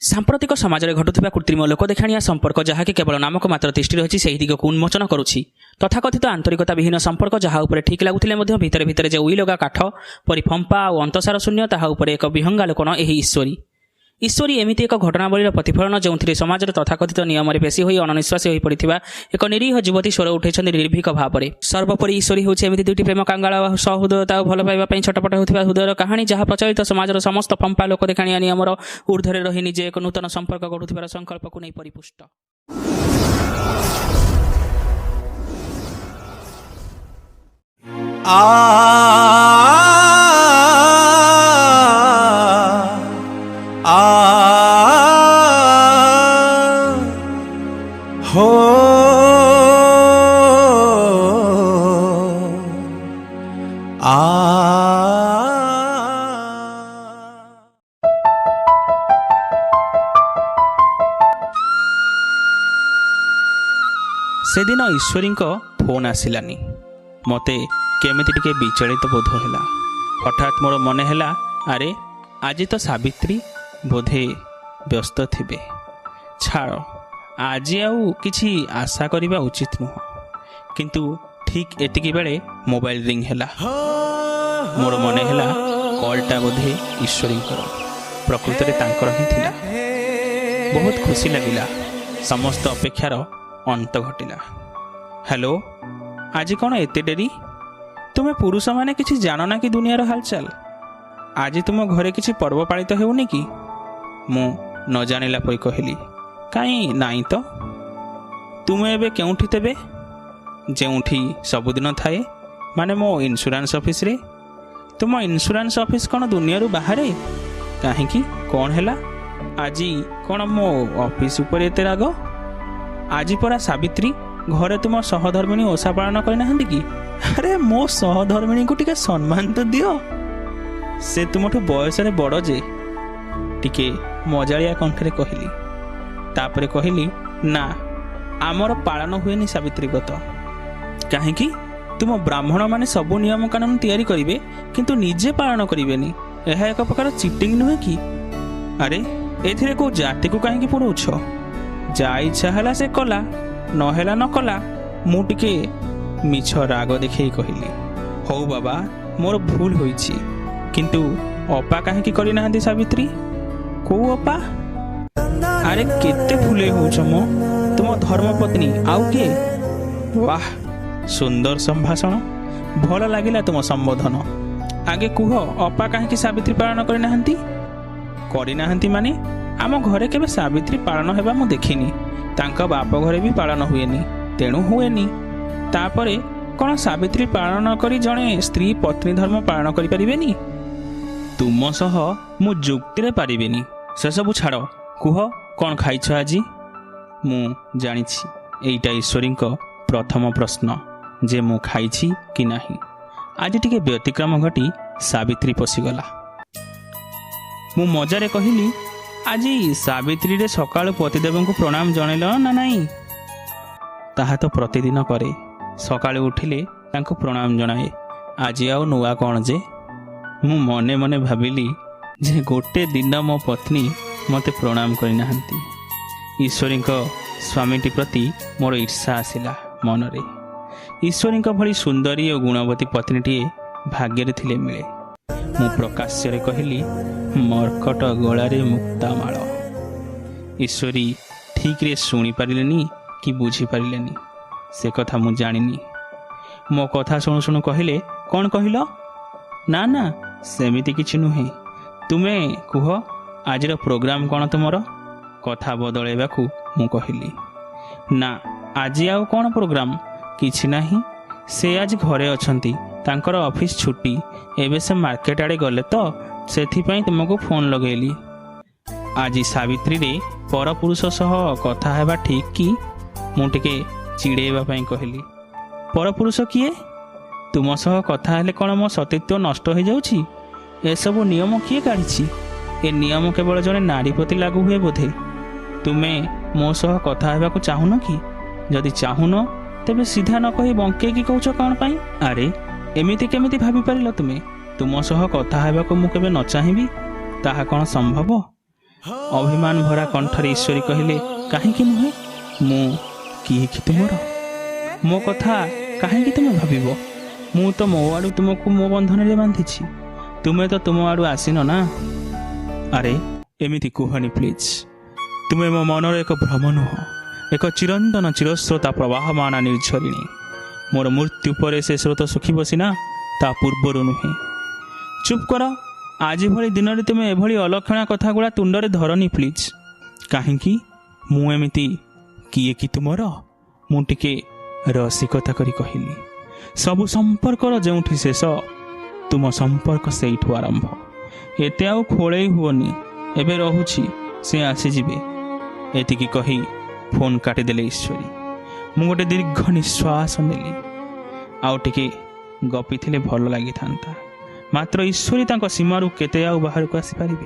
ସାମ୍ପ୍ରତିକ ସମାଜରେ ଘଟୁଥିବା କୃତ୍ରିମ ଲୋକଦେଖାଣିଆ ସମ୍ପର୍କ ଯାହାକି କେବଳ ନାମକୁ ମାତ୍ର ତିଷ୍ଠି ରହିଛି ସେହି ଦିଗକୁ ଉନ୍ମୋଚନ କରୁଛି। ତଥାକଥିତ ଆନ୍ତରିକତା ବିହୀନ ସମ୍ପର୍କ ଯାହା ଉପରେ ଠିକ୍ ଲାଗୁଥିଲେ ମଧ୍ୟ ଭିତରେ ଭିତରେ ଯେ ଉଇଲଗା କାଠ ପରି ଫମ୍ପା ଆଉ ଅନ୍ତସାର ଶୂନ୍ୟ ତାହା ଉପରେ ଏକ ବିହଙ୍ଗାଲୋକନ ଏହି ଈଶ୍ୱରୀ ଏମିତି ଏକ ଘଟଣାବଳୀର ପ୍ରତିଫଳନ ଯେଉଁଥିରେ ସମାଜର ତଥାକଥିତ ନିୟମରେ ପେଶୀ ହୋଇ ଅଣନିଶ୍ୱାସୀ ହୋଇପଡ଼ିଥିବା ଏକ ନିରୀହ ଯୁବତୀ ସ୍ୱର ଉଠାଇଛନ୍ତି ନିର୍ଭୀକ ଭାବରେ। ସର୍ବୋପରି ଈଶ୍ୱରୀ ହେଉଛି ଏମିତି ଦୁଇଟି ପ୍ରେମ କାଙ୍ଗାଳ ସହୃଦୟତା ଓ ଭଲ ପାଇବା ପାଇଁ ଛଟପଟ ହେଉଥିବା ହୃଦୟର କାହାଣୀ ଯାହା ପ୍ରଚଳିତ ସମାଜର ସମସ୍ତ ଫମ୍ପା ଲୋକ ଦେଖାଣିଆ ନିୟମର ଊର୍ଦ୍ଧ୍ୱରେ ରହି ନିଜେ ଏକ ନୂତନ ସମ୍ପର୍କ ଗଢ଼ୁଥିବାର ସଂକଳ୍ପକୁ ନେଇ ପରିପୁଷ୍ଟ। ସେଦିନ ଈଶ୍ୱରୀଙ୍କ ଫୋନ୍ ଆସିଲାନି। ମୋତେ କେମିତି ଟିକେ ବିଚଳିତ ବୋଧ ହେଲା। ହଠାତ୍ ମୋର ମନେ ହେଲା, ଆରେ ଆଜି ତ ସାବିତ୍ରୀ, ବୋଧେ ବ୍ୟସ୍ତ ଥିବେ। ଛାଡ଼, ଆଜି ଆଉ କିଛି ଆଶା କରିବା ଉଚିତ ନୁହଁ। କିନ୍ତୁ ଠିକ୍ ଏତିକି ବେଳେ ମୋବାଇଲ ରିଙ୍ଗ ହେଲା। ମୋର ମନେ ହେଲା କଲ୍ଟା ବୋଧେ ଈଶ୍ୱରୀଙ୍କର, ପ୍ରକୃତରେ ତାଙ୍କର ହିଁ ଥିଲା। ବହୁତ ଖୁସି ଲାଗିଲା। ସମସ୍ତ ଅପେକ୍ଷାର ଅନ୍ତ ଘଟିଲା। ହ୍ୟାଲୋ, ଆଜି କ'ଣ ଏତେ ଡେରି? ତୁମେ ପୁରୁଷମାନେ କିଛି ଜାଣ ନା କି ଦୁନିଆର ହାଲଚାଲ? ଆଜି ତୁମ ଘରେ କିଛି ପର୍ବ ପାଳିତ ହେଉନି କି? ମୁଁ ନ ଜାଣିଲା ପରି କହିଲି, କାହିଁ ନାଇଁ ତ। ତୁମେ ଏବେ କେଉଁଠି ତେବେ? ଯେଉଁଠି ସବୁଦିନ ଥାଏ, ମାନେ ମୋ ଇନ୍ସୁରାନ୍ସ ଅଫିସରେ। ତୁମ ଇନ୍ସୁରାନ୍ସ ଅଫିସ କ'ଣ ଦୁନିଆରୁ ବାହାରେ? କାହିଁକି, କ'ଣ ହେଲା? ଆଜି କ'ଣ ମୋ ଅଫିସ ଉପରେ ଏତେ ରାଗ? ଆଜି ପରା ସାବିତ୍ରୀ, ଘରେ ତୁମ ସହଧର୍ମିଣୀ ଓଷା ପାଳନ କରିନାହାନ୍ତି କି? ଆରେ ମୋ ସହଧର୍ମିଣୀଙ୍କୁ ଟିକେ ସମ୍ମାନ ତ ଦିଅ। ସେ ତୁମଠୁ ବୟସରେ ବଡ଼ ଯେ। ଟିକେ ମଜାଳିଆ କଣ୍ଠରେ କହିଲି। ତାପରେ କହିଲି, ନା, ଆମର ପାଳନ ହୁଏନି ସାବିତ୍ରୀ ବ୍ରତ। କାହିଁକି? ତୁମ ବ୍ରାହ୍ମଣମାନେ ସବୁ ନିୟମ କାନୁନ ତିଆରି କରିବେ କିନ୍ତୁ ନିଜେ ପାଳନ କରିବେନି। ଏହା ଏକ ପ୍ରକାର ଚିଟିଂ ନୁହେଁ କି? ଆରେ ଏଥିରେ କେଉଁ ଜାତିକୁ କାହିଁକି ପୁରଉଛ? ଯାହା ଇଚ୍ଛା ହେଲା ସେ କଲା, ନହେଲା ନ କଲା। ମୁଁ ଟିକେ ମିଛ ରାଗ ଦେଖେଇ କହିଲି, ହଉ ବାବା, ମୋର ଭୁଲ ହୋଇଛି। କିନ୍ତୁ ଅପା କାହିଁକି କରିନାହାନ୍ତି ସାବିତ୍ରୀ? କୋଉ ଅପା? ଆରେ କେତେ ଫୁଲେଇ ହେଉଛ ମ, ତୁମ ଧର୍ମପତ୍ନୀ, ଆଉ କିଏ? ବାଃ, ସୁନ୍ଦର ସମ୍ଭାଷଣ, ଭଲ ଲାଗିଲା ତୁମ ସମ୍ବୋଧନ। ଆଗେ କୁହ, ଅପା କାହିଁକି ସାବିତ୍ରୀ ପାଳନ କରିନାହାନ୍ତି? କରିନାହାନ୍ତି ମାନେ? ଆମ ଘରେ କେବେ ସାବିତ୍ରୀ ପାଳନ ହେବା ମୁଁ ଦେଖିନି। ତାଙ୍କ ବାପ ଘରେ ବି ପାଳନ ହୁଏନି, ତେଣୁ ହୁଏନି। ତାପରେ କ'ଣ ସାବିତ୍ରୀ ପାଳନ କରି ଜଣେ ସ୍ତ୍ରୀ ପତ୍ନୀ ଧର୍ମ ପାଳନ କରିପାରିବେନି? ତୁମ ସହ ମୁଁ ଯୁକ୍ତିରେ ପାରିବିନି। ସେସବୁ ଛାଡ଼, କୁହ କ'ଣ ଖାଇଛ ଆଜି? ମୁଁ ଜାଣିଛି ଏଇଟା ଈଶ୍ୱରୀଙ୍କ ପ୍ରଥମ ପ୍ରଶ୍ନ, ଯେ ମୁଁ ଖାଇଛି କି ନାହିଁ। ଆଜି ଟିକେ ବ୍ୟତିକ୍ରମ ଘଟି ସାବିତ୍ରୀ ପଶିଗଲା। ମୁଁ ମଜାରେ କହିଲି, ଆଜି ସାବିତ୍ରୀରେ ସକାଳୁ ପତିଦେବଙ୍କୁ ପ୍ରଣାମ ଜଣାଇଲ ନା ନାହିଁ? ତାହା ତ ପ୍ରତିଦିନ କରେ, ସକାଳୁ ଉଠିଲେ ତାଙ୍କୁ ପ୍ରଣାମ ଜଣାଏ। ଆଜି ଆଉ ନୂଆ କ'ଣ ଯେ? ମୁଁ ମନେ ମନେ ଭାବିଲି ଯେ ଗୋଟେ ଦିନ ମୋ ପତ୍ନୀ ମୋତେ ପ୍ରଣାମ କରିନାହାନ୍ତି। ଈଶ୍ୱରୀଙ୍କ ସ୍ୱାମୀଟି ପ୍ରତି ମୋର ଈର୍ଷା ଆସିଲା ମନରେ। ଈଶ୍ୱରୀଙ୍କ ଭଳି ସୁନ୍ଦରୀ ଓ ଗୁଣବତୀ ପତ୍ନୀଟିଏ ଭାଗ୍ୟରେ ଥିଲେ ମିଳେ। ମୁଁ ପ୍ରକାଶ୍ୟରେ କହିଲି, ମର୍କଟ ଗଳାରେ ମୁକ୍ତାମାଳ। ଈଶ୍ୱରୀ ଠିକ୍ରେ ଶୁଣିପାରିଲେନି କି ବୁଝିପାରିଲେନି, ସେ କଥା ମୁଁ ଜାଣିନି। ମୋ କଥା ଶୁଣୁ ଶୁଣୁ କହିଲେ, କ'ଣ କହିଲ? ନା ନା, ସେମିତି କିଛି ନୁହେଁ। ତୁମେ କୁହ, ଆଜିର ପ୍ରୋଗ୍ରାମ କ'ଣ ତୁମର? କଥା ବଦଳାଇବାକୁ ମୁଁ କହିଲି, ନା, ଆଜି ଆଉ କ'ଣ ପ୍ରୋଗ୍ରାମ? କିଛି ନାହିଁ। ସେ ଆଜି ଘରେ ଅଛନ୍ତି, ତାଙ୍କର ଅଫିସ ଛୁଟି। ଏବେ ସେ ମାର୍କେଟ ଆଡ଼େ ଗଲେ ତ, ସେଥିପାଇଁ ତୁମକୁ ଫୋନ୍ ଲଗେଇଲି। ଆଜି ସାବିତ୍ରୀରେ ପରପୁରୁଷ ସହ କଥା ହେବା ଠିକ୍ କି? ମୁଁ ଟିକେ ଚିଡ଼େଇବା ପାଇଁ କହିଲି। ପରପୁରୁଷ କିଏ? ତୁମ ସହ କଥା ହେଲେ କ'ଣ ମୋ ସତୀତ୍ୱ ନଷ୍ଟ ହୋଇଯାଉଛି? ଏସବୁ ନିୟମ କିଏ କାଢ଼ିଛି? ଏ ନିୟମ କେବଳ ଜଣେ ନାରୀ ପ୍ରତି ଲାଗୁ ହୁଏ ବୋଧେ। ତୁମେ ମୋ ସହ କଥା ହେବାକୁ ଚାହୁଁନ କି? ଯଦି ଚାହୁଁନ, ତେବେ ସିଧା ନ କହି ବଙ୍କେଇକି କହୁଛ କ'ଣ ପାଇଁ? ଆରେ ଏମିତି କେମିତି ଭାବିପାରିଲ ତୁମେ? ତୁମ ସହ କଥା ହେବାକୁ ମୁଁ କେବେ ନ ଚାହିଁବି, ତାହା କ'ଣ ସମ୍ଭବ? ଅଭିମାନ ଭରା କଣ୍ଠରେ ଈଶ୍ୱରୀ କହିଲେ, କାହିଁକି ନୁହେଁ? ମୁଁ କିଏ କି ତୁମର? ମୋ କଥା କାହିଁକି ତୁମେ ଭାବିବ? ମୁଁ ତ ମୋ ଆଡ଼ୁ ତୁମକୁ ମୋ ବନ୍ଧନରେ ବାନ୍ଧିଛି। ତୁମେ ତ ତୁମ ଆଡ଼ୁ ଆସିନ ନା। ଆରେ ଏମିତି କୁହନି ପ୍ଲିଜ୍। ତୁମେ ମୋ ମନର ଏକ ଭ୍ରମ ନୁହଁ, ଏକ ଚିରନ୍ତନ ଚିରସ୍ରୋତା ପ୍ରବାହମାନ ନିର୍ଝରିଣୀ। ମୋର ମୃତ୍ୟୁ ପରେ ସେ ସ୍ରୋତ ଶୁଖିବ ସିନା, ତା ପୂର୍ବରୁ ନୁହେଁ। ଚୁପ୍ କର। ଆଜି ଭଳି ଦିନରେ ତୁମେ ଏଭଳି ଅଲକ୍ଷଣା କଥାଗୁଡ଼ା ତୁଣ୍ଡରେ ଧରନି ପ୍ଲିଜ୍। କାହିଁକି? ମୁଁ ଏମିତି କିଏ କି ତୁମର? ମୁଁ ଟିକେ ରସିକତା କରି କହିଲି। ସବୁ ସମ୍ପର୍କର ଯେଉଁଠି ଶେଷ, ତୁମ ସମ୍ପର୍କ ସେଇଠୁ ଆରମ୍ଭ। ଏତେ ଆଉ ଖୋଳେଇ ହୁଅନି। ଏବେ ରହୁଛି, ସେ ଆସିଯିବେ। ଏତିକି କହି ଫୋନ୍ କାଟିଦେଲେ ଈଶ୍ୱରୀ। ମୁଁ ଗୋଟେ ଦୀର୍ଘ ନିଶ୍ୱାସ ନେଲି। ଆଉ ଟିକେ ଗପିଥିଲେ ଭଲ ଲାଗିଥାନ୍ତା, ମାତ୍ର ଈଶ୍ୱରୀ ତାଙ୍କ ସୀମାରୁ କେତେ ଆଉ ବାହାରକୁ ଆସିପାରିବେ?